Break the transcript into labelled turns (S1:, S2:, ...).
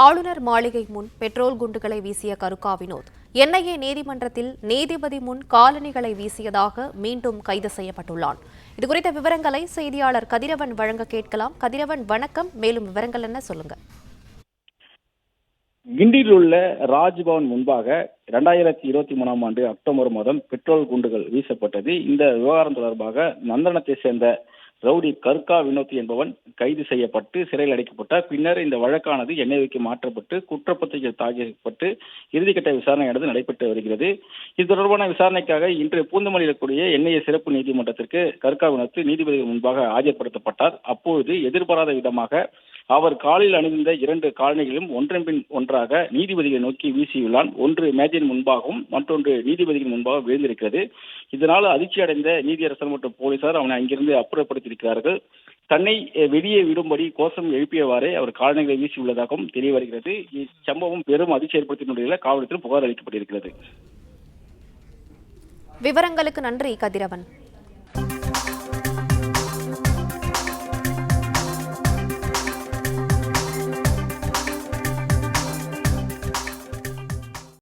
S1: ஆளுநர் மாளிகை முன் பெட்ரோல் குண்டுகளை வீசிய கருக்கா வினோத் என்ஐஏ நீதிமன்றத்தில் நீதிபதி முன் காலணிகளை வீசியதாக மீண்டும் கைது செய்யப்பட்டுள்ளான். இதுகுறித்த விவரங்களை செய்தியாளர் கதிரவன் வழங்க கேட்கலாம். கதிரவன் வணக்கம். மேலும் விவரங்கள் என்ன சொல்லுங்க.
S2: கிண்டியில் உள்ள ராஜ்பவன் முன்பாக 2023 ஆண்டு அக்டோபர் மாதம் பெட்ரோல் குண்டுகள் வீசப்பட்டது. இந்த விவகாரம் தொடர்பாக நந்தனத்தை சேர்ந்த ரவுடி கர்கா வினோத் என்பவன் கைது செய்யப்பட்டு சிறையில் அடைக்கப்பட்டார். பின்னர் இந்த வழக்கானது என்ஐஏக்கு மாற்றப்பட்டு குற்றப்பத்திரிகை தாக்கப்பட்டு இறுதிக்கட்ட விசாரணையானது நடைபெற்று வருகிறது. இது தொடர்பான விசாரணைக்காக இன்று பூந்தமல்லியில் இருக்கக்கூடிய என்ஐஏ சிறப்பு நீதிமன்றத்திற்கு கர்கா வினோத் நீதிபதிகள் முன்பாக ஆஜர்படுத்தப்பட்டார். அப்பொழுது எதிர்பாராத விதமாக அவர் காலில் அணிந்த 2 காலணிகளும் ஒன்றன் பின் ஒன்றாக நீதிபதிகளை நோக்கி வீசியுள்ளான். ஒன்று மேஜையின் முன்பாகவும் மற்றொன்று நீதிபதிகள் முன்பாக விழுந்திருக்கிறது. இதனால் அதிர்ச்சி அடைந்த நீதியரசர் மற்றும் போலீசார் அவனை அங்கிருந்து அப்புறப்படுத்தியிருக்கிறார்கள். தன்னை வெளியே விடும்படி கோஷம் எழுப்பியவாறே அவர் காலணிகளை வீசியுள்ளதாகவும் தெரிய வருகிறது. இச்சம்பவம் பெரும் அதிர்ச்சி ஏற்படுத்திய நிலையில் காவல்துறையில் புகார் அளிக்கப்பட்டிருக்கிறது.
S1: விவரங்களுக்கு நன்றி கதிரவன்.